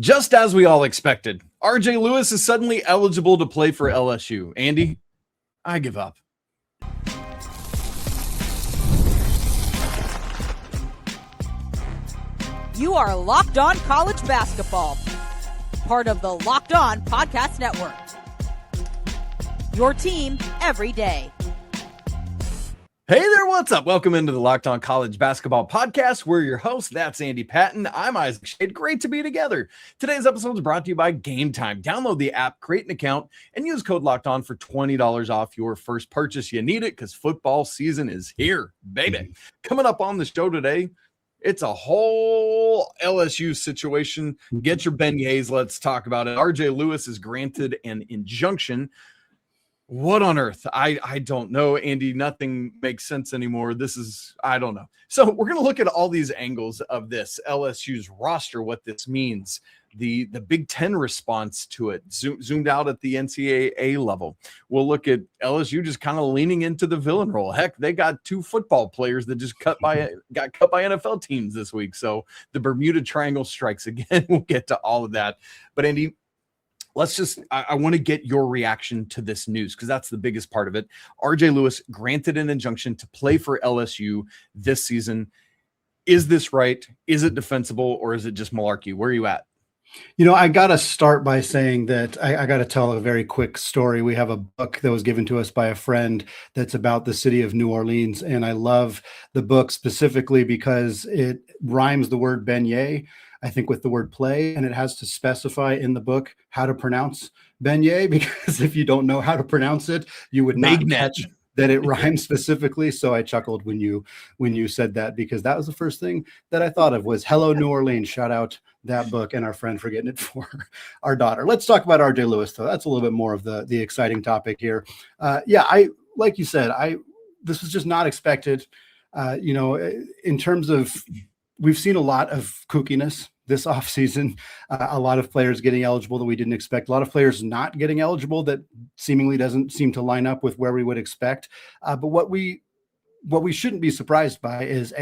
Just as we all expected, RJ Lewis is suddenly eligible to play for LSU. Andy, I give up. You are Locked On College Basketball, part of the Locked On Podcast Network. Your team every day. Hey there, what's up? Welcome into the Locked On College Basketball Podcast. We're your hosts. That's Andy Patton. I'm Isaac Schade. Great to be together. Today's episode is brought to you by Game Time. Download the app, create an account, and use code Locked On for $20 off your first purchase. You need it because football season is here, baby. Coming up on the show today, it's a whole LSU situation. Get your beignets. Let's talk about it. RJ Lewis is granted an injunction. What on earth? I don't know, Andy. Nothing makes sense anymore. I don't know. So we're going to look at all these angles of this LSU's roster, what this means, the Big Ten response to it, zoomed out at the NCAA level. We'll look at LSU just kind of leaning into the villain role. Heck, they got two football players that just got cut by NFL teams this week. So the Bermuda Triangle strikes again. We'll get to all of that. But Andy, I want to get your reaction to this news because that's the biggest part of it. RJ Lewis granted an injunction to play for LSU this season. Is this right? Is it defensible, or is it just malarkey? Where are you at? You know, I got to start by saying that I got to tell a very quick story. We have a book that was given to us by a friend that's about the city of New Orleans. And I love the book specifically because it rhymes the word beignet, I think, with the word play, and it has to specify in the book how to pronounce beignet, because if you don't know how to pronounce it, you would not catch that it rhymes specifically. So I chuckled when you said that, because that was the first thing that I thought of was hello, New Orleans. Shout out that book and our friend for getting it for our daughter. Let's talk about RJ Lewis, though. That's a little bit more of the exciting topic here. Like you said, this was just not expected. In terms of, we've seen a lot of kookiness this offseason, a lot of players getting eligible that we didn't expect, a lot of players not getting eligible that seemingly doesn't seem to line up with where we would expect. But what we shouldn't be surprised by is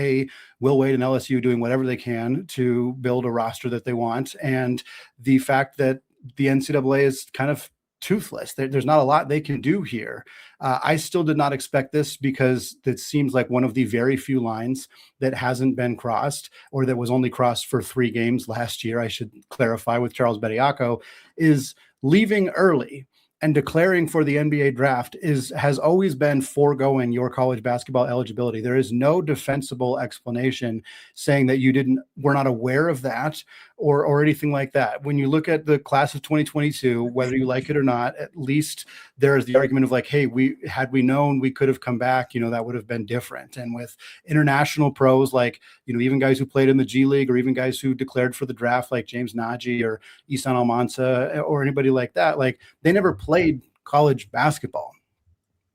Will Wade and LSU doing whatever they can to build a roster that they want. And the fact that the NCAA is kind of toothless. There's not a lot they can do here. I still did not expect this because it seems like one of the very few lines that hasn't been crossed, or that was only crossed for 3 games last year, I should clarify, with Charles Bediako, is leaving early and declaring for the NBA draft has always been foregoing your college basketball eligibility. There is no defensible explanation saying that we're not aware of that or anything like that. When you look at the class of 2022, whether you like it or not, at least there is the argument of like, hey, had we known we could have come back, that would have been different. And with international pros, like, even guys who played in the G League, or even guys who declared for the draft, like James Nagy or Isan Almansa or anybody like that, like, they never played college basketball.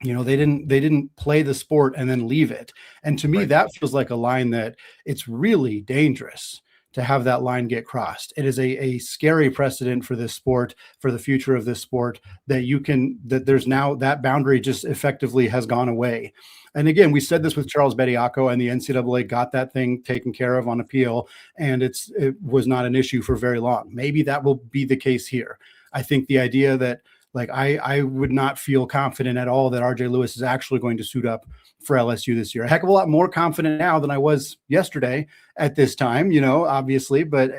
They didn't play the sport and then leave it. And to me, right, that feels like a line that it's really dangerous to have that line get crossed. It is a scary precedent for this sport, for the future of this sport, that there's now that boundary just effectively has gone away. And again, we said this with Charles Bediako, and the NCAA got that thing taken care of on appeal, and it was not an issue for very long. Maybe that will be the case here. I think the idea that, like, I would not feel confident at all that RJ Lewis is actually going to suit up for LSU this year. A heck of a lot more confident now than I was yesterday at this time, obviously, but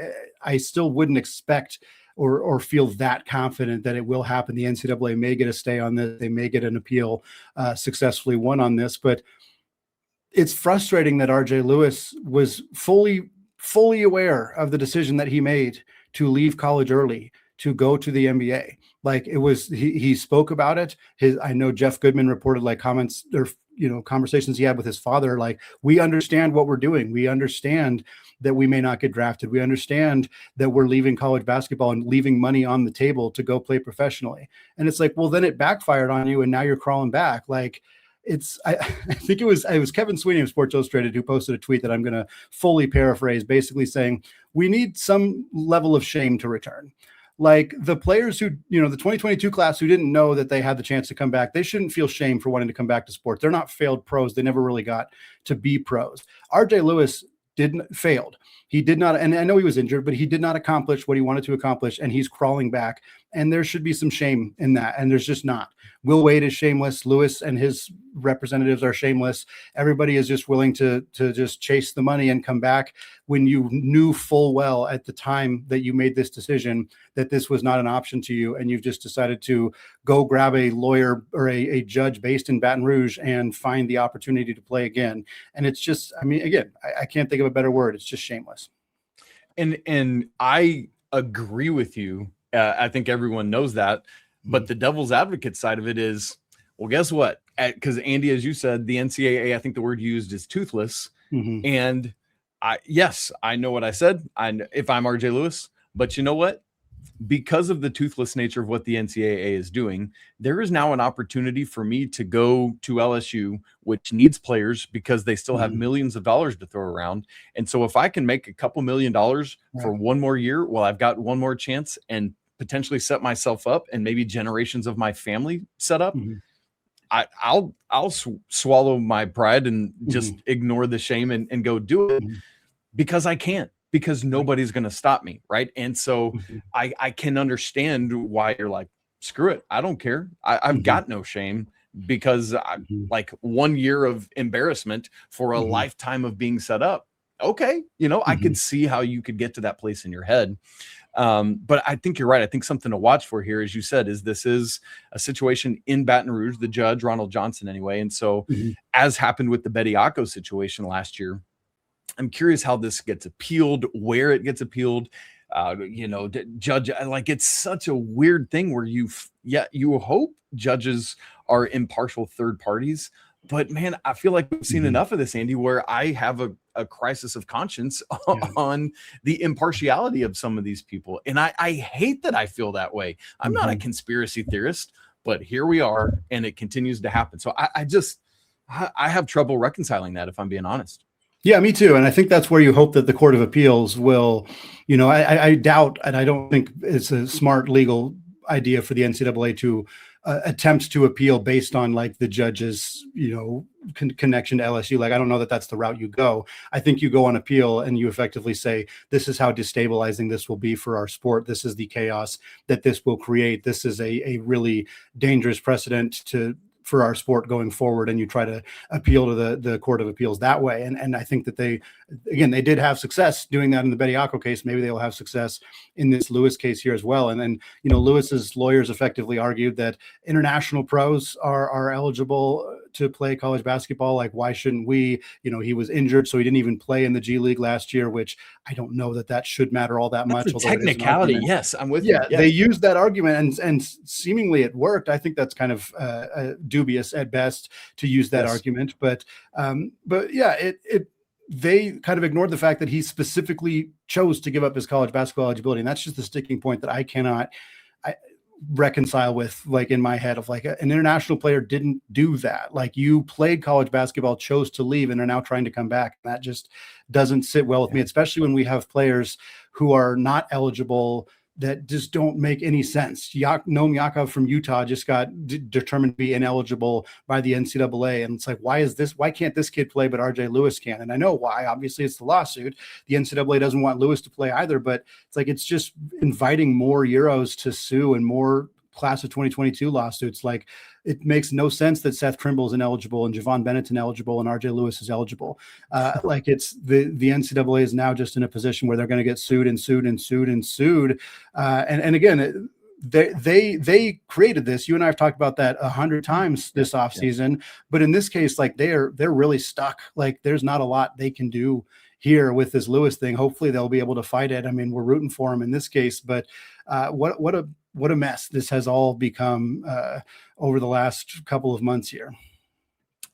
I still wouldn't expect or feel that confident that it will happen. The NCAA may get a stay on this. They may get an appeal successfully won on this, but it's frustrating that RJ Lewis was fully aware of the decision that he made to leave college early, to go to the NBA. Like, it was, he spoke about it. I know Jeff Goodman reported like comments or, conversations he had with his father. Like, we understand what we're doing. We understand that we may not get drafted. We understand that we're leaving college basketball and leaving money on the table to go play professionally. And it's like, well, then it backfired on you and now you're crawling back. Like, I think it was Kevin Sweeney of Sports Illustrated who posted a tweet that I'm going to fully paraphrase, basically saying we need some level of shame to return. Like, the players who, the 2022 class who didn't know that they had the chance to come back, they shouldn't feel shame for wanting to come back to sports. They're not failed pros. They never really got to be pros. RJ Lewis failed. He did not, and I know he was injured, but he did not accomplish what he wanted to accomplish, and he's crawling back. And there should be some shame in that, and there's just not. Will Wade is shameless. Lewis and his representatives are shameless. Everybody is just willing to just chase the money and come back when you knew full well at the time that you made this decision that this was not an option to you, and you've just decided to go grab a lawyer or a judge based in Baton Rouge and find the opportunity to play again. And it's just, I mean, again, I can't think of a better word. It's just shameless. And I agree with you. I think everyone knows that. But the devil's advocate side of it is, well, guess what? Because Andy, as you said, the NCAA, I think the word used is toothless. And yes, I know what I said. If I'm RJ Lewis, but you know what? Because of the toothless nature of what the NCAA is doing, there is now an opportunity for me to go to LSU, which needs players because they still have millions of dollars to throw around. And so if I can make a couple $1 million for one more year, well, I've got one more chance and potentially set myself up and maybe generations of my family set up. I'll swallow my pride and just ignore the shame and go do it because I can't. Because nobody's going to stop me, right? And so I can understand why you're like, screw it, I don't care. I've got no shame because like 1 year of embarrassment for a lifetime of being set up. Okay, you know, I could see how you could get to that place in your head. But I think you're right. I think something to watch for here, as you said, is this is a situation in Baton Rouge, the judge, Ronald Johnson anyway. And so as happened with the Bediako situation last year, I'm curious how this gets appealed, where it gets appealed. You know, judge, like it's such a weird thing where you hope judges are impartial third parties. But man, I feel like we've seen enough of this, Andy, where I have a crisis of conscience on the impartiality of some of these people. And I hate that I feel that way. I'm not a conspiracy theorist, but here we are, and it continues to happen. So I have trouble reconciling that, if I'm being honest. Yeah, me too. And I think that's where you hope that the Court of Appeals will, you know, I doubt, and I don't think it's a smart legal idea for the NCAA to attempt to appeal based on like the judge's, you know, connection to LSU. Like, I don't know that that's the route you go. I think you go on appeal and you effectively say, this is how destabilizing this will be for our sport. This is the chaos that this will create. This is a really dangerous precedent for our sport going forward, and you try to appeal to the Court of Appeals that way. And I think that they did have success doing that in the Bediako case. Maybe they will have success in this Lewis case here as well. And then, you know, Lewis's lawyers effectively argued that international pros are eligible to play college basketball. Like, why shouldn't we? You know, he was injured, so he didn't even play in the G League last year, which I don't know that should matter all that much. That's a technicality. Yes, I'm with you. Yeah, they used that argument and seemingly it worked. I think that's kind of dubious at best to use that argument, but yeah, they kind of ignored the fact that he specifically chose to give up his college basketball eligibility, and that's just the sticking point that I cannot reconcile with, like, in my head, of like an international player didn't do that. Like, you played college basketball, chose to leave, and are now trying to come back. That just doesn't sit well with me, especially when we have players who are not eligible that just don't make any sense. Noam Yakov from Utah just got determined to be ineligible by the NCAA. And it's like, why can't this kid play, but RJ Lewis can? And I know why. Obviously, it's the lawsuit. The NCAA doesn't want Lewis to play either, but it's like, it's just inviting more Euros to sue and more class of 2022 lawsuits. Like, it makes no sense that Seth Trimble is ineligible and Javon Bennett's ineligible and RJ Lewis is eligible. Like, it's the NCAA is now just in a position where they're going to get sued and sued and sued and sued. And again, they created this. You and I have talked about that 100 times this offseason, but in this case, like, they're really stuck. Like, there's not a lot they can do here with this Lewis thing. Hopefully they'll be able to fight it. I mean, we're rooting for him in this case, but what a mess this has all become over the last couple of months here.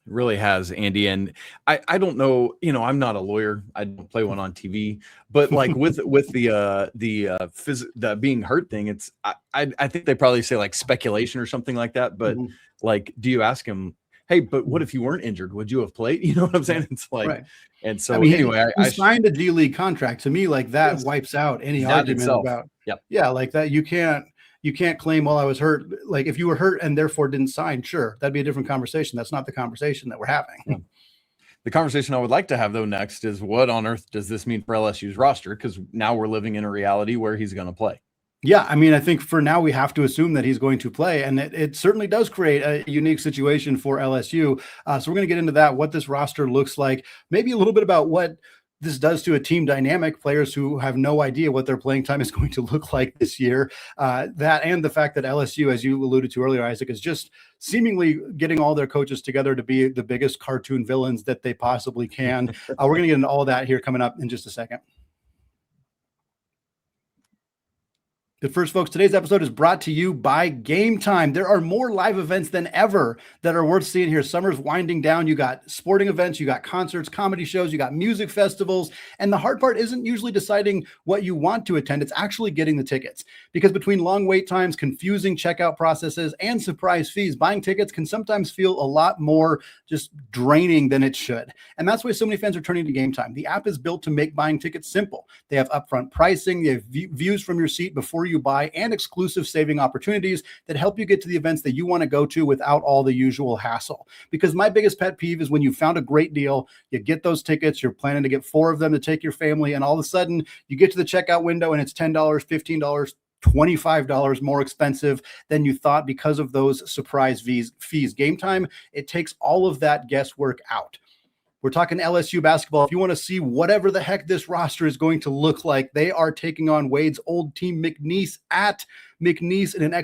It really has, Andy. And I don't know, you know, I'm not a lawyer. I don't play one on TV, but like with the being hurt thing, it's, I think they probably say like speculation or something like that. But like, do you ask him, hey, but what if you weren't injured? Would you have played? You know what I'm saying? It's like, right. And so, I mean, anyway, I signed a G League contract. To me, like, that wipes out any argument about, like that. You can't claim, well, I was hurt. Like, if you were hurt and therefore didn't sign, sure, that'd be a different conversation. That's not the conversation that we're having. The conversation I would like to have, though, next is what on earth does this mean for LSU's roster? Because now we're living in a reality where he's going to play. Yeah, I mean, I think for now we have to assume that he's going to play, and it certainly does create a unique situation for LSU. So we're going to get into that, what this roster looks like, maybe a little bit about what this does to a team dynamic, players who have no idea what their playing time is going to look like this year. That and the fact that LSU, as you alluded to earlier, Isaac, is just seemingly getting all their coaches together to be the biggest cartoon villains that they possibly can. We're going to get into all that here coming up in just a second. But first, folks, today's episode is brought to you by Game Time. There are more live events than ever that are worth seeing here. Summer's winding down. You got sporting events, you got concerts, comedy shows, you got music festivals. And the hard part isn't usually deciding what you want to attend. It's actually getting the tickets. Because between long wait times, confusing checkout processes, and surprise fees, buying tickets can sometimes feel a lot more just draining than it should. And that's why so many fans are turning to Game Time. The app is built to make buying tickets simple. They have upfront pricing, they have views from your seat before you buy, and exclusive saving opportunities that help you get to the events that you want to go to without all the usual hassle. Because my biggest pet peeve is when you found a great deal, you get those tickets, you're planning to get 4 of them to take your family, and all of a sudden you get to the checkout window and it's $10, $15, $25 more expensive than you thought because of those surprise fees. Game Time, it takes all of that guesswork out. We're talking LSU basketball. If you want to see whatever the heck this roster is going to look like, they are taking on Wade's old team, McNeese, at McNeese in an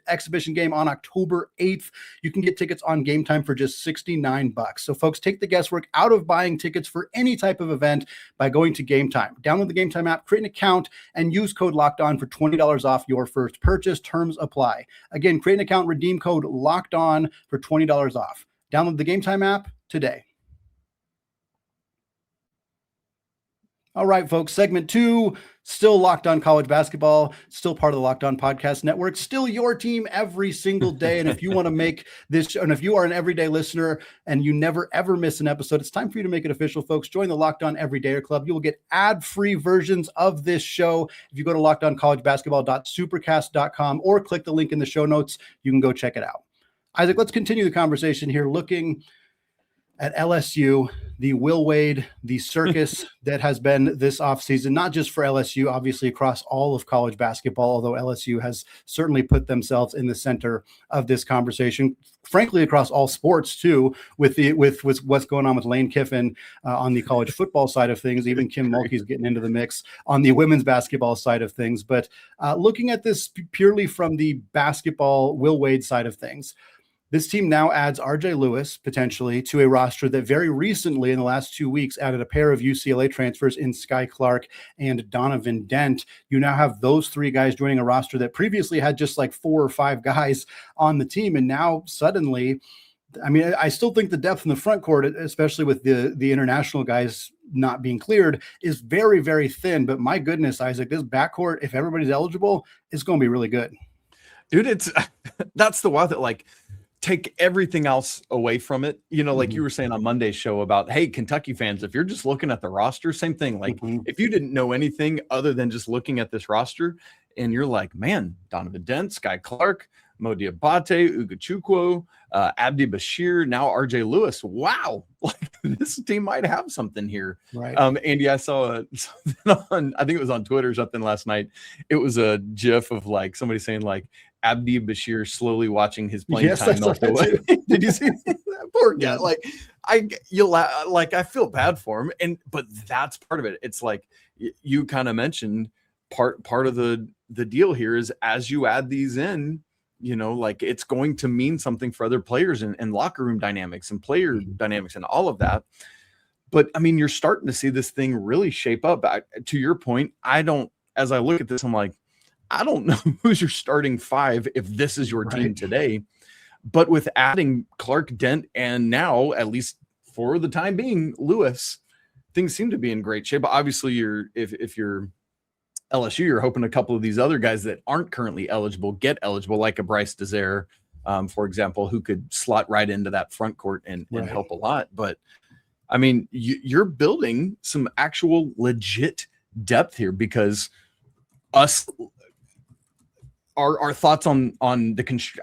exhibition game on October 8th. You can get tickets on Game Time for just $69. So folks, take the guesswork out of buying tickets for any type of event by going to Game Time. Download the Game Time app, create an account, and use code LOCKEDON for $20 off your first purchase. Terms apply. Again, create an account, redeem code LOCKEDON for $20 off. Download the Game Time app today. All right, folks, segment 2, still Locked On College Basketball, still part of the Locked On Podcast Network, still your team every single day. And if you want to make this, and if you are an everyday listener and you never, ever miss an episode, it's time for you to make it official, folks. Join the Locked On Everydayer Club. You will get ad-free versions of this show. If you go to lockedoncollegebasketball.supercast.com or click the link in the show notes, you can go check it out. Isaac, let's continue the conversation here, looking at LSU, the Will Wade, the circus that has been this offseason, not just for LSU, obviously across all of college basketball, although LSU has certainly put themselves in the center of this conversation, frankly, across all sports too, with what's going on with Lane Kiffin on the college football side of things. Even Kim Mulkey's getting into the mix on the women's basketball side of things. But looking at this purely from the basketball Will Wade side of things, this team now adds RJ Lewis potentially to a roster that very recently in the last 2 weeks added a pair of UCLA transfers in Skyy Clark and Donovan Dent. You now have those 3 guys joining a roster that previously had just like 4 or 5 guys on the team. And now suddenly, I mean, I still think the depth in the front court, especially with the international guys not being cleared, is very, very thin. But my goodness, Isaac, this backcourt, if everybody's eligible, is going to be really good. Dude, that's the wild that, like, take everything else away from it. You know, like you were saying on Monday's show about, hey, Kentucky fans, if you're just looking at the roster, same thing. Like if you didn't know anything other than just looking at this roster and you're like, man, Donovan Dent, Skyy Clark, Mo Diabate, Ugachukwu, Abdi Bashir, now RJ Lewis. Wow. Like this team might have something here. Right. Andy, I saw something on, I think it was on Twitter or something last night. It was a GIF of like somebody saying like, Abdi Bashir slowly watching his playing time melt away. Did you see that? Poor guy? Like I feel bad for him, but that's part of it. It's like you kind of mentioned part of the deal here is as you add these in, you know, like it's going to mean something for other players and locker room dynamics and player dynamics and all of that. But I mean, you're starting to see this thing really shape up. To your point, as I look at this, I'm like, I don't know who's your starting 5 if this is your team today. But with adding Clark, Dent, and now, at least for the time being, Lewis, things seem to be in great shape. Obviously, if you're LSU, you're hoping a couple of these other guys that aren't currently eligible get eligible, like a Bryce Desire, for example, who could slot right into that front court and help a lot. But, I mean, you're building some actual legit depth here because our thoughts on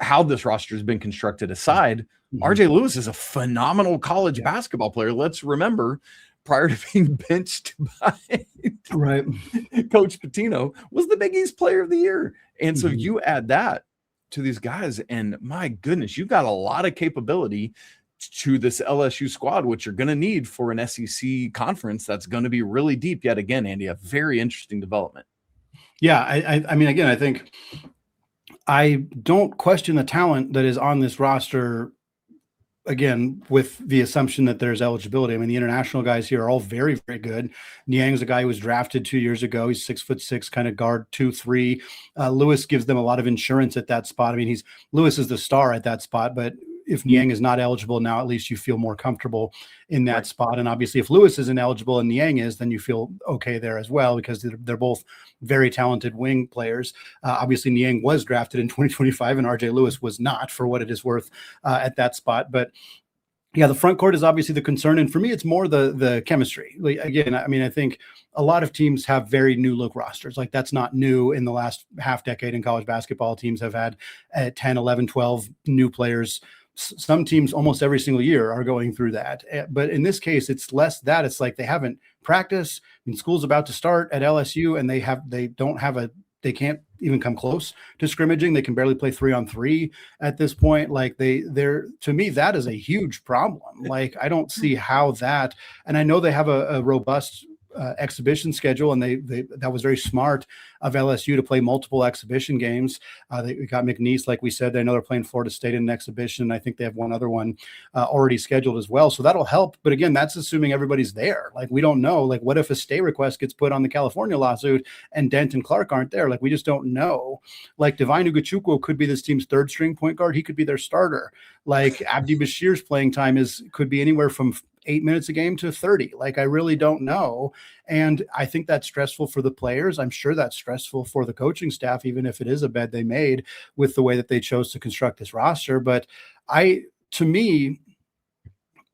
how this roster has been constructed aside, RJ Lewis is a phenomenal college basketball player. Let's remember, prior to being benched by Coach Pitino, was the Big East Player of the Year. And so you add that to these guys, and my goodness, you've got a lot of capability to this LSU squad, which you're going to need for an SEC conference that's going to be really deep yet again, Andy. A very interesting development. Yeah, I mean, again, I think I don't question the talent that is on this roster, again, with the assumption that there's eligibility. I mean, the international guys here are all very, very good. Niang's a guy who was drafted 2 years ago. He's 6'6", kind of guard 2-3. Lewis gives them a lot of insurance at that spot. I mean, Lewis is the star at that spot, but if Niang is not eligible now, at least you feel more comfortable in that spot. And obviously, if Lewis isn't eligible and Niang is, then you feel okay there as well, because they're both very talented wing players. Obviously, Niang was drafted in 2025 and RJ Lewis was not, for what it is worth, at that spot. But yeah, the front court is obviously the concern. And for me, it's more the chemistry. Like, again, I mean, I think a lot of teams have very new look rosters. Like, that's not new in the last half decade in college basketball. Teams have had 10, 11, 12 new players. Some teams almost every single year are going through that. But in this case, it's less that. It's like they haven't practiced. I mean, school's about to start at LSU, and they can't even come close to scrimmaging. They can barely play 3-on-3 at this point. Like, to me, that is a huge problem. Like, I don't see how that, and I know they have a robust exhibition schedule, and that was very smart of LSU to play multiple exhibition games. They got McNeese, like we said. I know they're playing Florida State in an exhibition. I think they have one other one already scheduled as well, so that'll help. But again, that's assuming everybody's there. Like, we don't know. Like, what if a stay request gets put on the California lawsuit and Dent and Clark aren't there? Like, we just don't know. Like, Divine Ugachukwu could be this team's third string point guard. He could be their starter. Like, Abdi Bashir's playing time could be anywhere from 8 minutes a game to 30. Like, I really don't know. And I think that's stressful for the players. I'm sure that's stressful for the coaching staff, even if it is a bet they made with the way that they chose to construct this roster. But to me,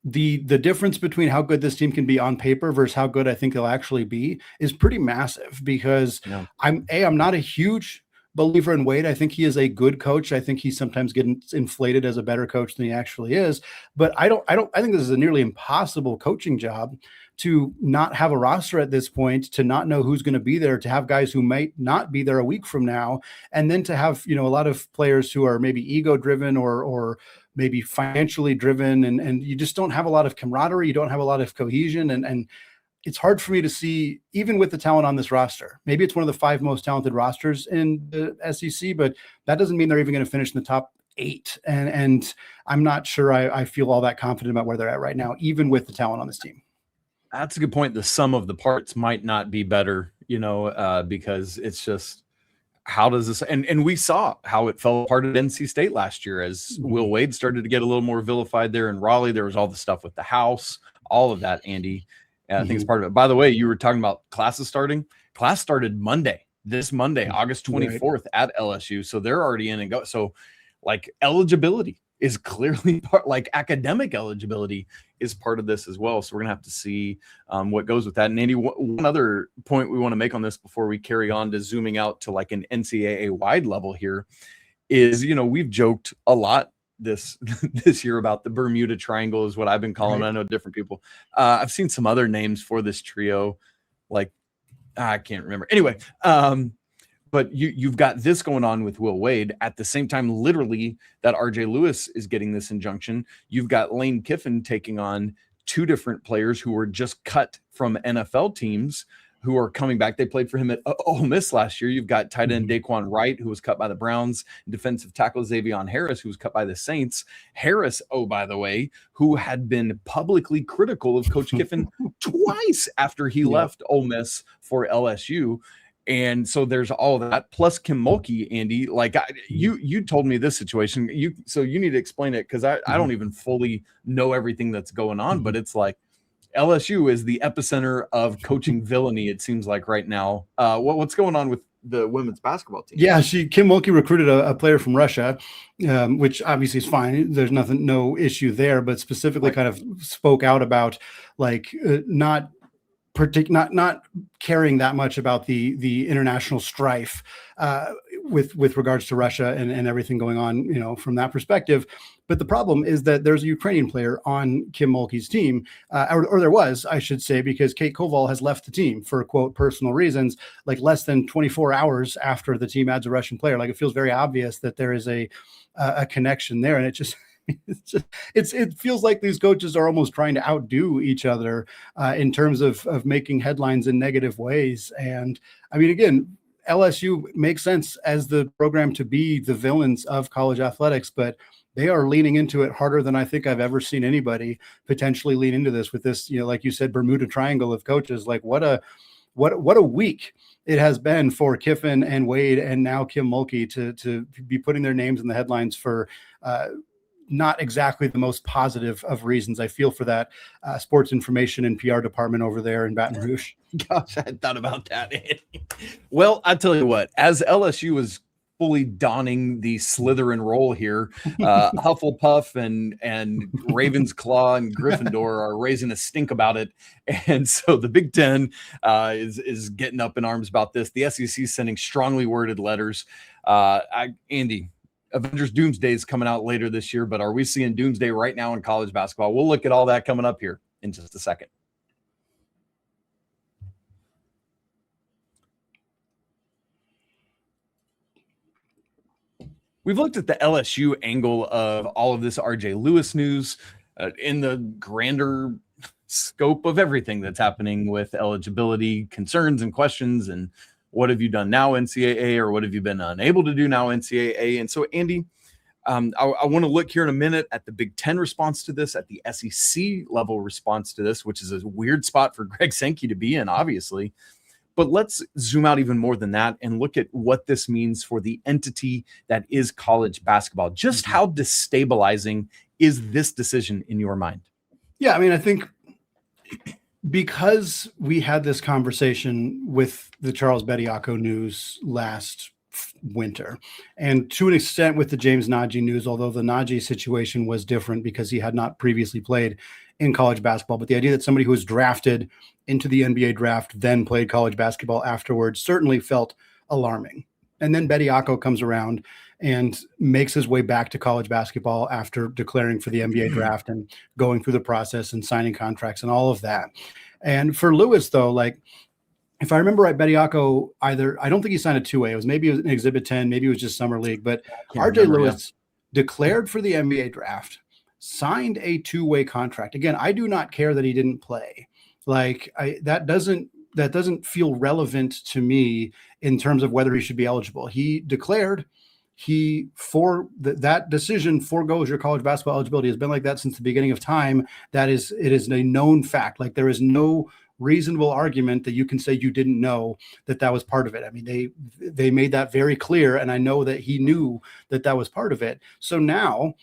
the difference between how good this team can be on paper versus how good I think they'll actually be is pretty massive, because I'm not a huge believer in Wade. I think he is a good coach. I think he sometimes gets inflated as a better coach than he actually is. But I think this is a nearly impossible coaching job, to not have a roster at this point, to not know who's going to be there, to have guys who might not be there a week from now, and then to have, a lot of players who are maybe ego driven or maybe financially driven, and you just don't have a lot of camaraderie. You don't have a lot of cohesion, and it's hard for me to see, even with the talent on this roster. Maybe it's one of the 5 most talented rosters in the SEC, but that doesn't mean they're even going to finish in the top 8. And I'm not sure I feel all that confident about where they're at right now, even with the talent on this team. That's a good point. The sum of the parts might not be better, because it's just, how does this, and we saw how it fell apart at NC State last year as Will Wade started to get a little more vilified there in Raleigh. There was all the stuff with the house, all of that, Andy. And I think it's part of it. By the way, you were talking about classes starting. Class started this Monday, August 24th at LSU. So they're already in and go. So, like, eligibility is clearly part, like academic eligibility is part of this as well. So we're going to have to see what goes with that. And Andy, one other point we want to make on this before we carry on to zooming out to like an NCAA wide level here is, we've joked a lot this year about the Bermuda Triangle is what I've been calling it. I know different people. I've seen some other names for this trio, like I can't remember. Anyway, but you've got this going on with Will Wade at the same time, literally, that RJ Lewis is getting this injunction. You've got Lane Kiffin taking on 2 different players who were just cut from NFL teams who are coming back. They played for him at Ole Miss last year. You've got tight end Daquan Wright, who was cut by the Browns, defensive tackle Xavion Harris, who was cut by the Saints. Harris, by the way, who had been publicly critical of Coach Kiffin twice after he left Ole Miss for LSU. And so there's all that, plus Kim Mulkey, Andy. Like, you told me this situation. So you need to explain it, because I don't even fully know everything that's going on. But it's like LSU is the epicenter of coaching villainy, it seems like right now. What's going on with the women's basketball team? Yeah, Kim Mulkey recruited a player from Russia, which obviously is fine. There's no issue there. But specifically, kind of spoke out about like not caring that much about the international strife with regards to Russia and everything going on, from that perspective. But the problem is that there's a Ukrainian player on Kim Mulkey's team, or there was, I should say, because Kate Koval has left the team for, quote, personal reasons, like less than 24 hours after the team adds a Russian player. Like, it feels very obvious that there is a connection there. And it feels like these coaches are almost trying to outdo each other in terms of making headlines in negative ways. And I mean, again, LSU makes sense as the program to be the villains of college athletics, but they are leaning into it harder than I think I've ever seen anybody potentially lean into this with this, like you said, Bermuda Triangle of coaches. Like, what a week it has been for Kiffin and Wade and now Kim Mulkey to be putting their names in the headlines for not exactly the most positive of reasons. I feel for that sports information and PR department over there in Baton Rouge. Gosh, I hadn't thought about that. Well, I tell you what, as LSU was fully donning the Slytherin role here, Hufflepuff and Ravensclaw and Gryffindor are raising a stink about it. And so the Big Ten is getting up in arms about this. The SEC is sending strongly worded letters. Andy, Avengers Doomsday is coming out later this year, but are we seeing Doomsday right now in college basketball? We'll look at all that coming up here in just a second. We've looked at the LSU angle of all of this RJ Lewis news in the grander scope of everything that's happening with eligibility concerns and questions, and what have you done now, NCAA, or what have you been unable to do now, NCAA? And so, Andy, I want to look here in a minute at the Big Ten response to this, at the SEC level response to this, which is a weird spot for Greg Sankey to be in, obviously. But let's zoom out even more than that and look at what this means for the entity that is college basketball. Just how destabilizing is this decision in your mind? Yeah, I mean, I think because we had this conversation with the Charles Bediako news last winter, and to an extent with the James Najee news, although the Najee situation was different because he had not previously played in college basketball. But the idea that somebody who was drafted into the NBA draft then played college basketball afterwards certainly felt alarming. And then Bediako comes around and makes his way back to college basketball after declaring for the NBA draft and going through the process and signing contracts and all of that. And for Lewis, though, like, if I remember right, Bediako I don't think he signed a two-way. It was maybe an Exhibit 10, maybe it was just Summer League. But RJ Lewis declared for the NBA draft, signed a two-way contract. Again, I do not care that he didn't play. Like, that doesn't feel relevant to me in terms of whether he should be eligible. He declared that decision foregoes your college basketball eligibility. Has been like that since the beginning of time. It is a known fact. Like, there is no reasonable argument that you can say you didn't know that was part of it. I mean, they made that very clear, and I know that he knew that was part of it. So now,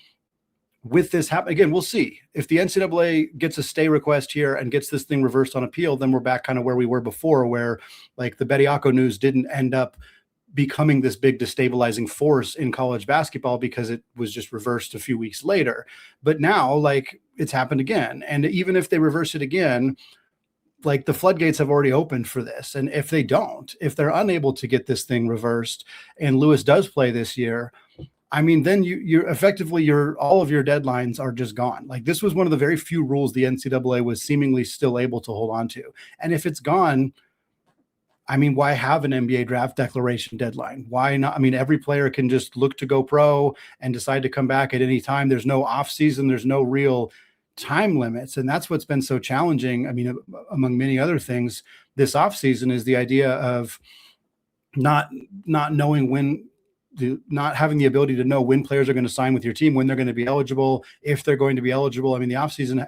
with this happen again, we'll see if the NCAA gets a stay request here and gets this thing reversed on appeal. Then we're back kind of where we were before, where like the Bediako news didn't end up becoming this big destabilizing force in college basketball because it was just reversed a few weeks later. But now, like, it's happened again. And even if they reverse it again, like, the floodgates have already opened for this. And if if they're unable to get this thing reversed and Lewis does play this year, I mean, then you're effectively all of your deadlines are just gone. Like, this was one of the very few rules the NCAA was seemingly still able to hold on to. And if it's gone, I mean, why have an NBA draft declaration deadline? Why not? I mean, every player can just look to go pro and decide to come back at any time. There's no off season. There's no real time limits. And that's what's been so challenging. I mean, among many other things, this off season is the idea of not knowing not having the ability to know when players are going to sign with your team, when they're going to be eligible, if they're going to be eligible. I mean, the offseason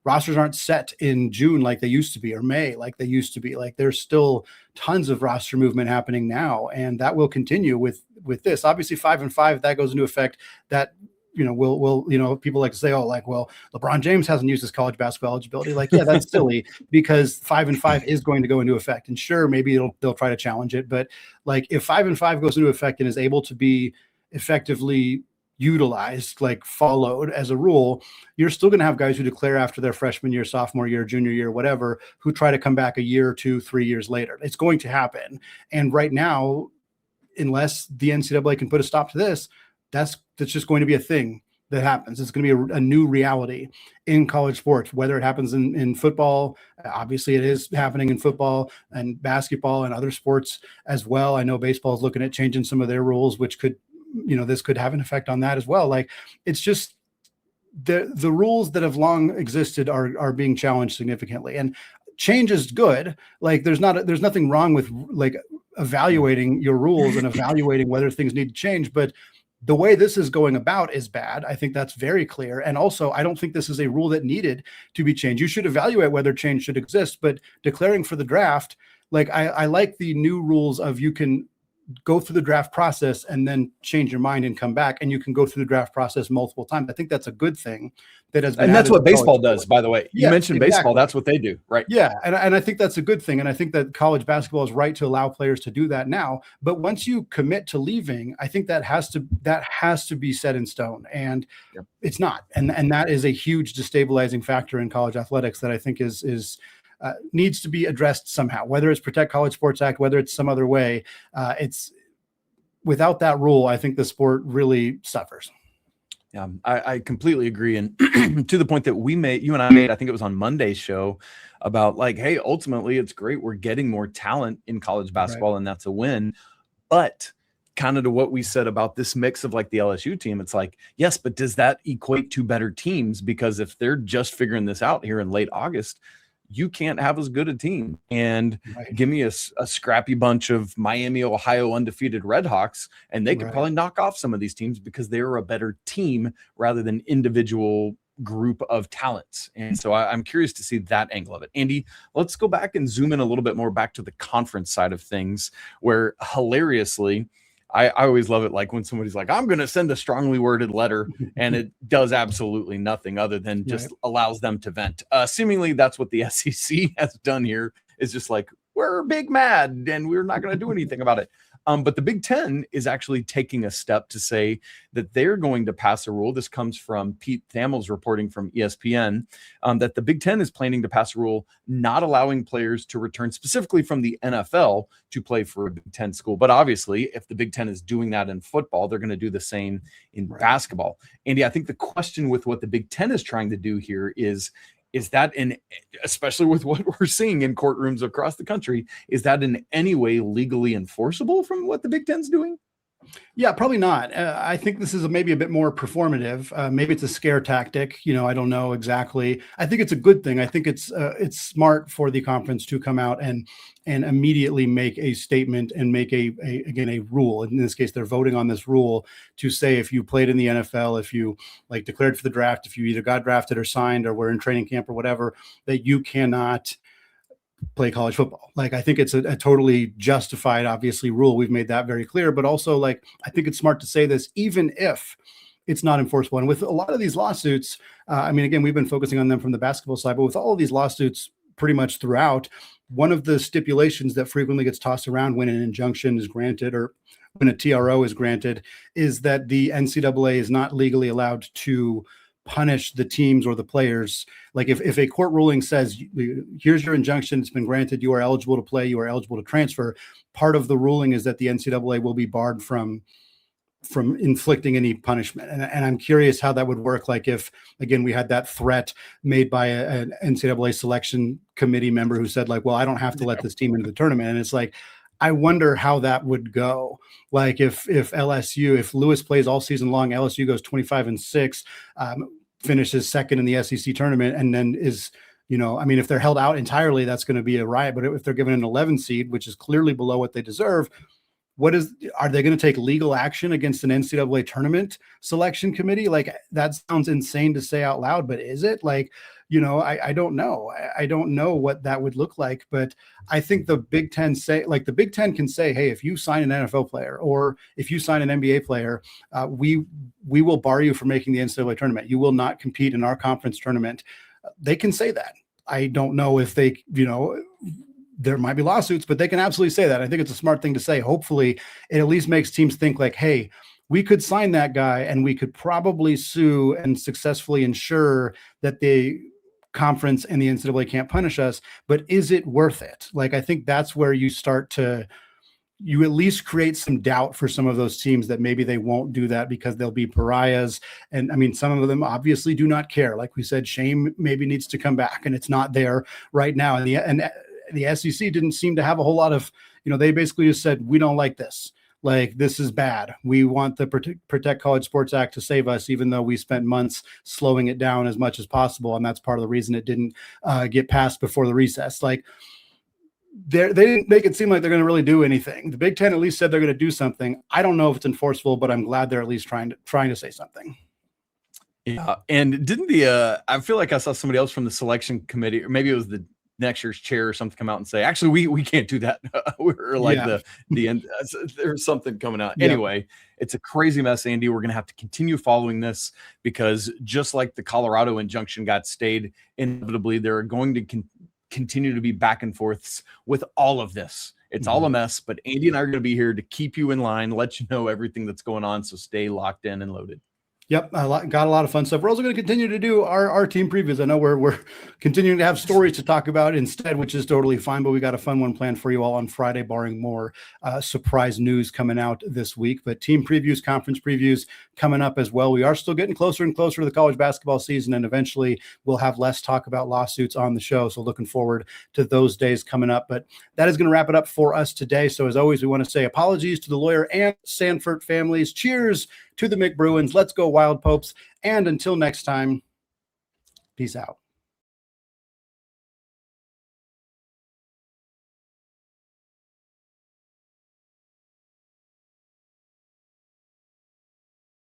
rosters aren't set in June like they used to be, or May like they used to be. Like, there's still tons of roster movement happening now, and that will continue with this. Obviously, 5 and 5, that goes into effect. That, will people like to say, oh, like, well, LeBron James hasn't used his college basketball eligibility. Like, yeah, that's silly because 5 and 5 is going to go into effect. And sure, maybe they'll try to challenge it. But like, if 5 and 5 goes into effect and is able to be effectively utilized, like followed as a rule, you're still going to have guys who declare after their freshman year, sophomore year, junior year, whatever, who try to come back a year, 2, 3 years later. It's going to happen. And right now, unless the NCAA can put a stop to this, that's just going to be a thing that happens. It's going to be a new reality in college sports, whether it happens in football. Obviously it is happening in football and basketball and other sports as well. I know baseball is looking at changing some of their rules, which could, this could have an effect on that as well. Like, it's just the rules that have long existed are being challenged significantly, and change is good. Like, there's nothing wrong with like evaluating your rules and evaluating whether things need to change, but the way this is going about is bad. I think that's very clear. And also, I don't think this is a rule that needed to be changed. You should evaluate whether change should exist, but declaring for the draft, like, I like the new rules of you can go through the draft process and then change your mind and come back, and you can go through the draft process multiple times. I think that's a good thing that has been, and that's what baseball does, by the way. You mentioned baseball, that's what they do, right? Yeah, and I think that's a good thing, and I think that college basketball is right to allow players to do that now. But once you commit to leaving, I think that has to be set in stone, and it's not, and that is a huge destabilizing factor in college athletics that I think is needs to be addressed somehow, whether it's Protect College Sports Act, whether it's some other way. It's without that rule, I think the sport really suffers. Yeah, I completely agree. And to the point that you and I made, I think it was on Monday's show, about like, hey, ultimately it's great. We're getting more talent in college basketball, and that's a win. But kind of to what we said about this mix of like the LSU team, it's like, yes, but does that equate to better teams? Because if they're just figuring this out here in late August, you can't have as good a team. And give me a scrappy bunch of Miami, Ohio undefeated Redhawks, and they could probably knock off some of these teams because they're a better team rather than individual group of talents. And so I'm curious to see that angle of it. Andy, let's go back and zoom in a little bit more back to the conference side of things, where hilariously, I always love it, like when somebody's like, I'm going to send a strongly worded letter, and it does absolutely nothing other than just allows them to vent. Seemingly that's what the SEC has done here, is just like, we're big mad and we're not going to do anything about it. But the Big Ten is actually taking a step to say that they're going to pass a rule. This comes from Pete Thamel's reporting from ESPN, that the Big Ten is planning to pass a rule not allowing players to return specifically from the NFL to play for a Big Ten school. But obviously, if the Big Ten is doing that in football, they're going to do the same in basketball. Andy, I think the question with what the Big Ten is trying to do here is that especially with what we're seeing in courtrooms across the country, is that in any way legally enforceable from what the Big Ten's doing? Yeah, probably not. I think this is maybe a bit more performative. Maybe it's a scare tactic. I don't know exactly. I think it's a good thing. I think it's smart for the conference to come out and immediately make a statement and make a rule. In this case, they're voting on this rule to say, if you played in the NFL, if you like declared for the draft, if you either got drafted or signed or were in training camp or whatever, that you cannot play college football. Like, I think it's a totally justified, obviously, rule. We've made that very clear, but also, like, I think it's smart to say this, even if it's not enforceable. And with a lot of these lawsuits, I mean, again, we've been focusing on them from the basketball side, but with all of these lawsuits pretty much throughout, one of the stipulations that frequently gets tossed around when an injunction is granted or when a TRO is granted is that the NCAA is not legally allowed to punish the teams or the players. Like, if a court ruling says, here's your injunction, it's been granted, you are eligible to play, you are eligible to transfer, part of the ruling is that the NCAA will be barred from inflicting any punishment. And I'm curious how that would work. Like, if, again, we had that threat made by an NCAA selection committee member who said, like, well, I don't have to let this team into the tournament. And it's like, I wonder how that would go. Like, if Lewis plays all season long, LSU goes 25-6, finishes second in the SEC tournament, and then is, I mean, if they're held out entirely, that's going to be a riot. But if they're given an 11 seed, which is clearly below what they deserve, are they going to take legal action against an NCAA tournament selection committee? Like, that sounds insane to say out loud, but is it? Like, I don't know. I don't know what that would look like, but I think the Big Ten can say, hey, if you sign an NFL player or if you sign an NBA player, we will bar you from making the NCAA tournament. You will not compete in our conference tournament. They can say that. I don't know if they, there might be lawsuits, but they can absolutely say that. I think it's a smart thing to say. Hopefully it at least makes teams think like, hey, we could sign that guy and we could probably sue and successfully ensure that the conference and the NCAA can't punish us, but is it worth it? Like, I think that's where you start to, you at least create some doubt for some of those teams that maybe they won't do that because they'll be pariahs. And I mean, some of them obviously do not care. Like we said, shame maybe needs to come back, and it's not there right now. And the SEC didn't seem to have a whole lot of, they basically just said, we don't like this. Like, this is bad. We want the Protect College Sports Act to save us, even though we spent months slowing it down as much as possible. And that's part of the reason it didn't get passed before the recess. Like, they didn't make it seem like they're going to really do anything. The Big Ten at least said they're going to do something. I don't know if it's enforceable, but I'm glad they're at least trying to say something. Yeah. And didn't I feel like I saw somebody else from the selection committee, or maybe it was the next year's chair or something, come out and say, actually, we can't do that. We're like the end. There's something coming out. Yeah. Anyway, it's a crazy mess, Andy. We're going to have to continue following this, because just like the Colorado injunction got stayed, inevitably there are going to continue to be back and forths with all of this. It's all a mess, but Andy and I are going to be here to keep you in line, let you know everything that's going on. So stay locked in and loaded. Yep, got a lot of fun stuff. We're also going to continue to do our team previews. I know we're continuing to have stories to talk about instead, which is totally fine, but we got a fun one planned for you all on Friday, barring more surprise news coming out this week. But team previews, conference previews coming up as well. We are still getting closer and closer to the college basketball season, and eventually we'll have less talk about lawsuits on the show. So looking forward to those days coming up. But that is going to wrap it up for us today. So as always, we want to say apologies to the Lawyer and Sanford families. Cheers to the McBruins. Let's go Wild Popes. And until next time, peace out.